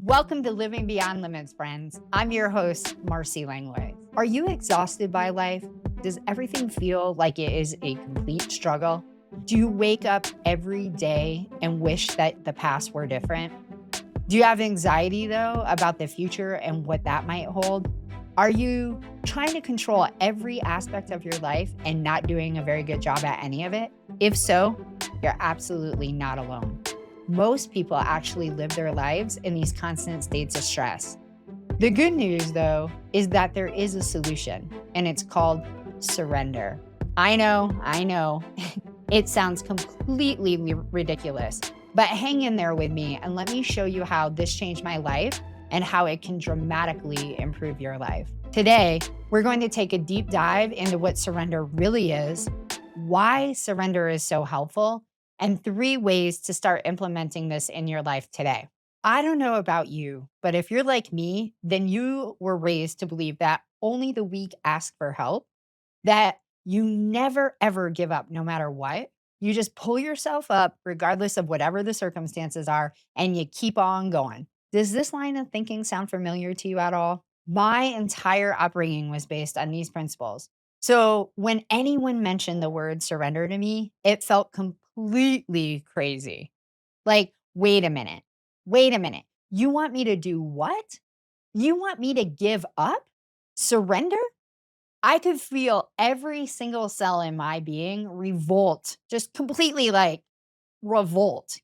Welcome to Living Beyond Limits, friends. I'm your host, Marcy Langlois. Are you exhausted by life? Does everything feel like it is a complete struggle? Do you wake up every day and wish that the past were different? Do you have anxiety, though, about the future and what that might hold? Are you trying to control every aspect of your life and not doing a very good job at any of it? If so, you're absolutely not alone. Most people actually live their lives in these constant states of stress. The good news, though, is that there is a solution, and it's called surrender. I know. It sounds completely ridiculous, but hang in there with me and let me show you how this changed my life and how it can dramatically improve your life. Today, we're going to take a deep dive into what surrender really is, why surrender is so helpful, and 3 ways to start implementing this in your life today. I don't know about you, but if you're like me, then you were raised to believe that only the weak ask for help, that you never ever give up no matter what. You just pull yourself up regardless of whatever the circumstances are and you keep on going. Does this line of thinking sound familiar to you at all? My entire upbringing was based on these principles. So when anyone mentioned the word surrender to me, it felt completely crazy. Like, wait a minute. You want me to do what? You want me to give up? Surrender? I could feel every single cell in my being revolt, just completely like revolt,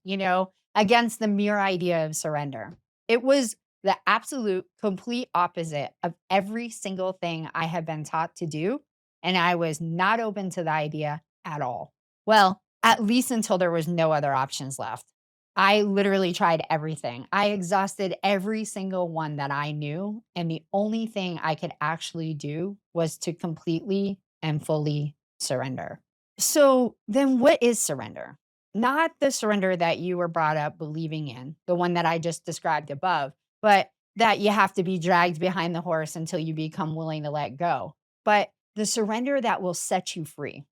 against the mere idea of surrender. It was the absolute complete opposite of every single thing I had been taught to do. And I was not open to the idea at all. Well, at least until there was no other options left. I literally tried everything. I exhausted every single one that I knew. And the only thing I could actually do was to completely and fully surrender. So then, what is surrender? Not the surrender that you were brought up believing in, the one that I just described above, but that you have to be dragged behind the horse until you become willing to let go, but the surrender that will set you free.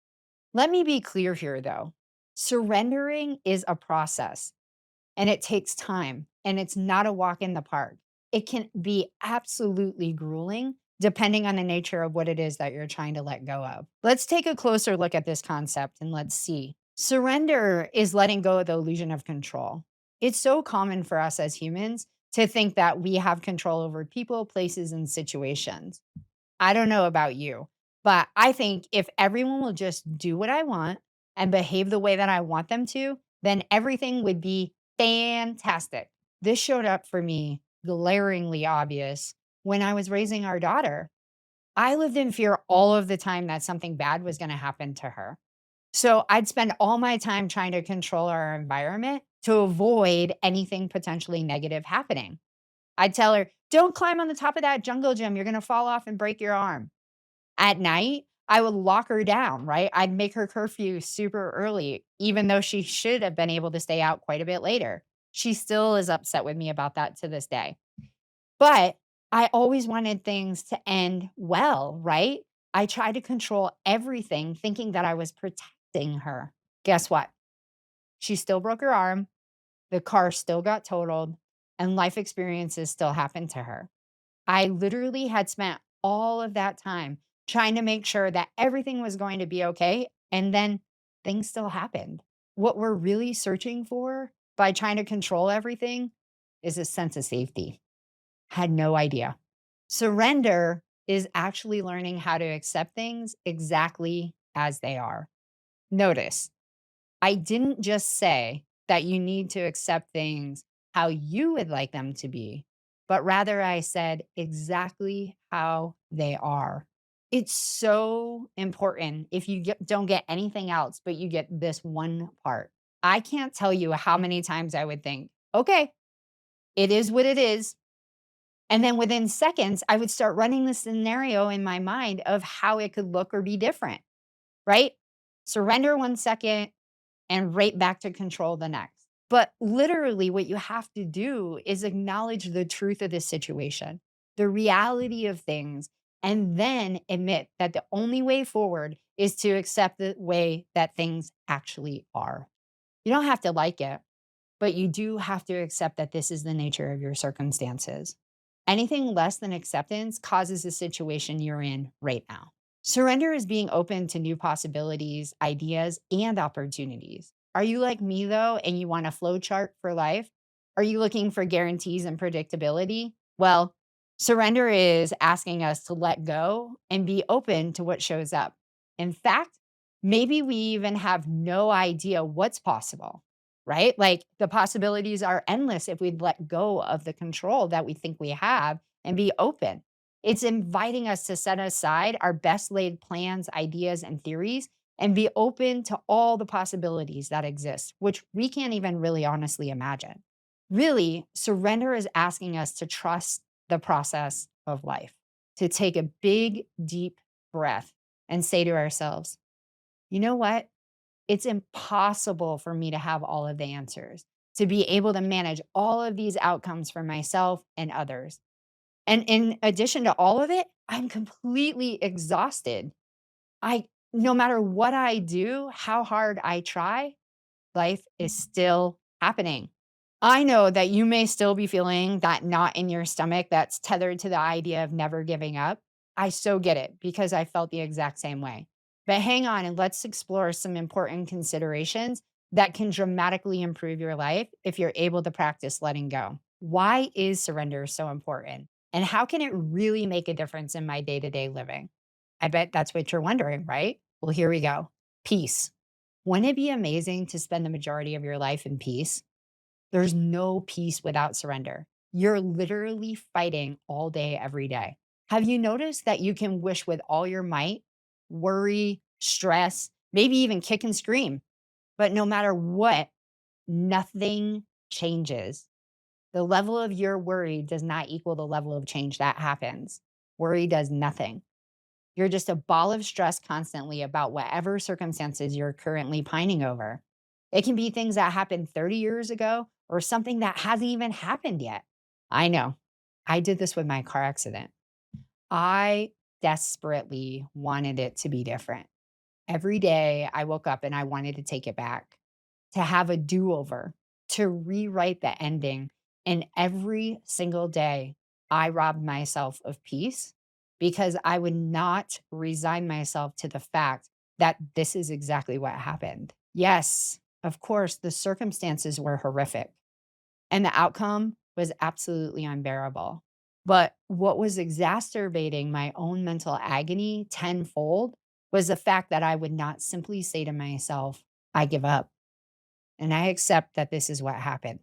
Let me be clear here, though. Surrendering is a process and it takes time and it's not a walk in the park. It can be absolutely grueling depending on the nature of what it is that you're trying to let go of. Let's take a closer look at this concept and let's see. Surrender is letting go of the illusion of control. It's so common for us as humans to think that we have control over people, places, and situations. I don't know about you, but I think if everyone will just do what I want and behave the way that I want them to, then everything would be fantastic. This showed up for me glaringly obvious when I was raising our daughter. I lived in fear all of the time that something bad was going to happen to her. So I'd spend all my time trying to control our environment to avoid anything potentially negative happening. I'd tell her, "Don't climb on the top of that jungle gym. You're going to fall off and break your arm." At night, I would lock her down, right? I'd make her curfew super early, even though she should have been able to stay out quite a bit later. She still is upset with me about that to this day. But I always wanted things to end well, right? I tried to control everything, thinking that I was protecting her. Guess what? She still broke her arm. The car still got totaled, and life experiences still happened to her. I literally had spent all of that time trying to make sure that everything was going to be okay. And then things still happened. What we're really searching for by trying to control everything is a sense of safety. Had no idea. Surrender is actually learning how to accept things exactly as they are. Notice, I didn't just say that you need to accept things how you would like them to be, but rather I said exactly how they are. It's so important if you don't get anything else, but you get this one part. I can't tell you how many times I would think, okay, it is what it is. And then within seconds, I would start running the scenario in my mind of how it could look or be different, right? Surrender 1 second, and right back to control the next. But literally, what you have to do is acknowledge the truth of the situation, the reality of things, and then admit that the only way forward is to accept the way that things actually are. You don't have to like it. but you do have to accept that this is the nature of your circumstances. Anything less than acceptance causes the situation you're in right now. Surrender is being open to new possibilities, ideas, and opportunities. Are you like me though, and you want a flow chart for life? Are you looking for guarantees and predictability? Well, surrender is asking us to let go and be open to what shows up. In fact, maybe we even have no idea what's possible, right? Like the possibilities are endless if we'd let go of the control that we think we have and be open. It's inviting us to set aside our best laid plans, ideas, and theories and be open to all the possibilities that exist, which we can't even really honestly imagine. Really, surrender is asking us to trust the process of life, to take a big, deep breath and say to ourselves, you know what? It's impossible for me to have all of the answers, to be able to manage all of these outcomes for myself and others. And in addition to all of it, I'm completely exhausted. I No matter what I do, how hard I try, life is still happening. I know that you may still be feeling that knot in your stomach that's tethered to the idea of never giving up. I so get it because I felt the exact same way. But hang on and let's explore some important considerations that can dramatically improve your life if you're able to practice letting go. Why is surrender so important? And how can it really make a difference in my day to day living? I bet that's what you're wondering, right? Well, here we go. Peace. Wouldn't it be amazing to spend the majority of your life in peace? There's no peace without surrender. You're literally fighting all day, every day. Have you noticed that you can wish with all your might, worry, stress, maybe even kick and scream? But no matter what, nothing changes. The level of your worry does not equal the level of change that happens. Worry does nothing. You're just a ball of stress constantly about whatever circumstances you're currently pining over. It can be things that happened 30 years ago or something that hasn't even happened yet. I know. I did this with my car accident. I desperately wanted it to be different. Every day I woke up and I wanted to take it back, to have a do over, to rewrite the ending. And every single day I robbed myself of peace because I would not resign myself to the fact that this is exactly what happened. Yes, of course, the circumstances were horrific and the outcome was absolutely unbearable. But what was exacerbating my own mental agony tenfold was the fact that I would not simply say to myself, I give up and I accept that this is what happened.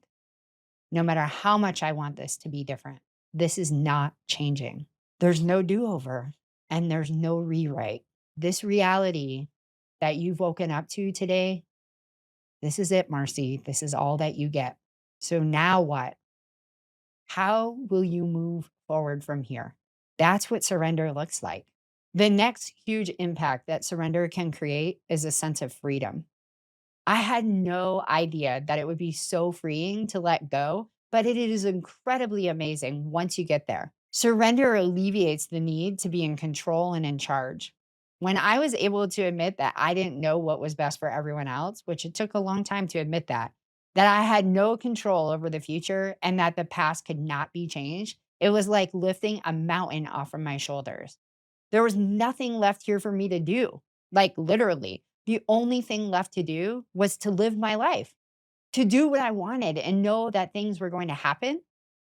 No matter how much I want this to be different, this is not changing. There's no do over and there's no rewrite. This reality that you've woken up to today, this is it, Marcy. This is all that you get. So now what? How will you move forward from here? That's what surrender looks like. The next huge impact that surrender can create is a sense of freedom. I had no idea that it would be so freeing to let go, but it is incredibly amazing once you get there. Surrender alleviates the need to be in control and in charge. When I was able to admit that I didn't know what was best for everyone else, which it took a long time to admit that I had no control over the future and that the past could not be changed, it was like lifting a mountain off from my shoulders. There was nothing left here for me to do. Like literally, the only thing left to do was to live my life, to do what I wanted and know that things were going to happen,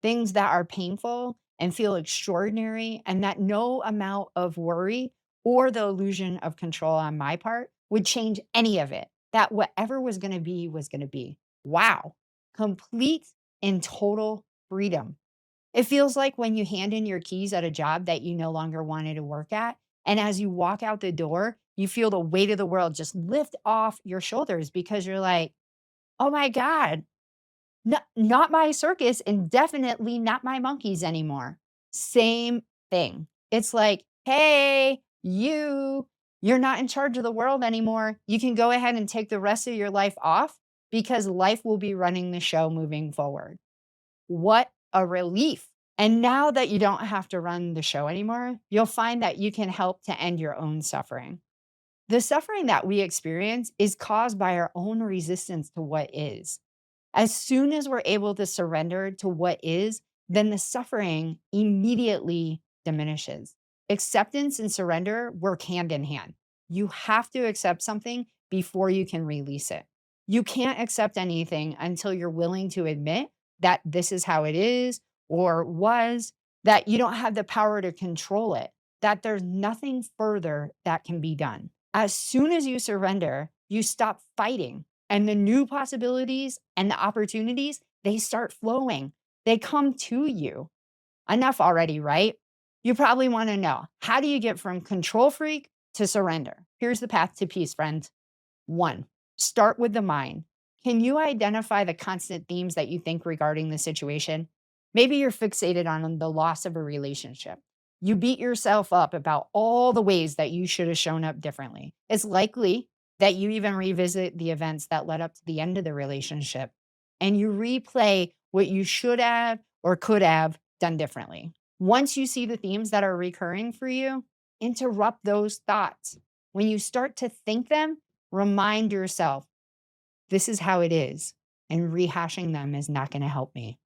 things that are painful and feel extraordinary, and that no amount of worry or the illusion of control on my part would change any of it. That whatever was going to be was going to be. Wow. Complete and total freedom. It feels like when you hand in your keys at a job that you no longer wanted to work at. And as you walk out the door, you feel the weight of the world just lift off your shoulders because you're like, oh my God, not my circus and definitely not my monkeys anymore. Same thing. It's like, hey, you're not in charge of the world anymore. You can go ahead and take the rest of your life off because life will be running the show moving forward. What a relief. And now that you don't have to run the show anymore, you'll find that you can help to end your own suffering. The suffering that we experience is caused by our own resistance to what is. As soon as we're able to surrender to what is, then the suffering immediately diminishes. Acceptance and surrender work hand in hand. You have to accept something before you can release it. You can't accept anything until you're willing to admit that this is how it is or was, that you don't have the power to control it, that there's nothing further that can be done. As soon as you surrender, you stop fighting, and the new possibilities and the opportunities, they start flowing. They come to you. Enough already, right? You probably want to know, how do you get from control freak to surrender? Here's the path to peace, friends. One, start with the mind. Can you identify the constant themes that you think regarding the situation? Maybe you're fixated on the loss of a relationship. You beat yourself up about all the ways that you should have shown up differently. It's likely that you even revisit the events that led up to the end of the relationship and you replay what you should have or could have done differently. Once you see the themes that are recurring for you, interrupt those thoughts. When you start to think them, remind yourself, this is how it is, and rehashing them is not going to help me.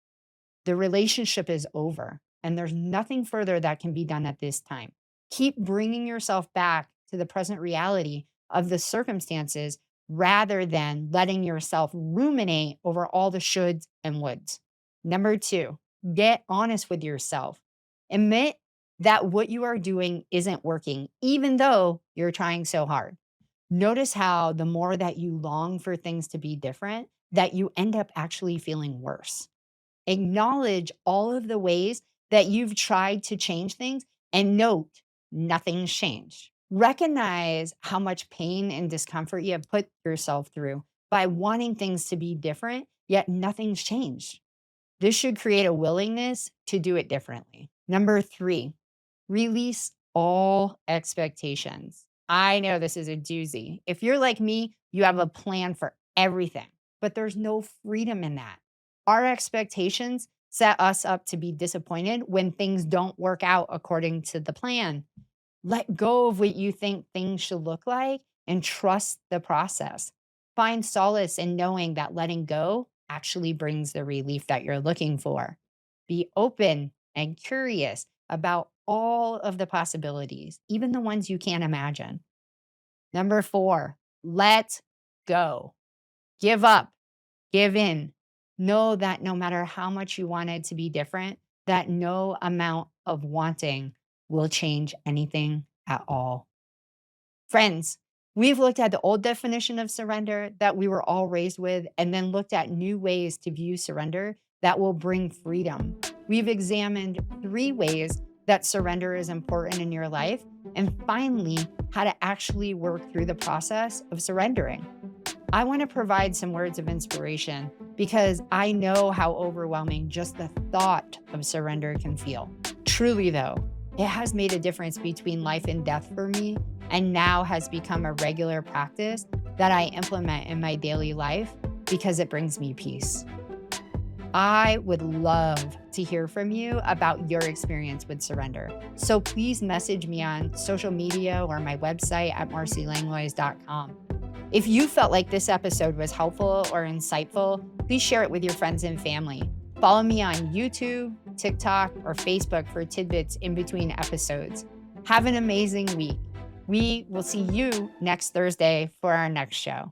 The relationship is over, and there's nothing further that can be done at this time. Keep bringing yourself back to the present reality of the circumstances rather than letting yourself ruminate over all the shoulds and woulds. Number two, get honest with yourself. Admit that what you are doing isn't working, even though you're trying so hard. Notice how the more that you long for things to be different, that you end up actually feeling worse. Acknowledge all of the ways that you've tried to change things and note nothing's changed. Recognize how much pain and discomfort you have put yourself through by wanting things to be different, yet nothing's changed. This should create a willingness to do it differently. Number three, release all expectations. I know this is a doozy. If you're like me, you have a plan for everything, but there's no freedom in that. Our expectations set us up to be disappointed when things don't work out according to the plan. Let go of what you think things should look like and trust the process. Find solace in knowing that letting go actually brings the relief that you're looking for. Be open and curious about all of the possibilities, even the ones you can't imagine. Number four, let go. Give up, give in. Know that no matter how much you want it to be different, that no amount of wanting will change anything at all. Friends, we've looked at the old definition of surrender that we were all raised with, and then looked at new ways to view surrender that will bring freedom. We've examined 3 ways that surrender is important in your life, and finally, how to actually work through the process of surrendering. I want to provide some words of inspiration because I know how overwhelming just the thought of surrender can feel. Truly, though, it has made a difference between life and death for me, and now has become a regular practice that I implement in my daily life because it brings me peace. I would love to hear from you about your experience with surrender. So please message me on social media or my website at marcylanglois.com. If you felt like this episode was helpful or insightful, please share it with your friends and family. Follow me on YouTube, TikTok, or Facebook for tidbits in between episodes. Have an amazing week. We will see you next Thursday for our next show.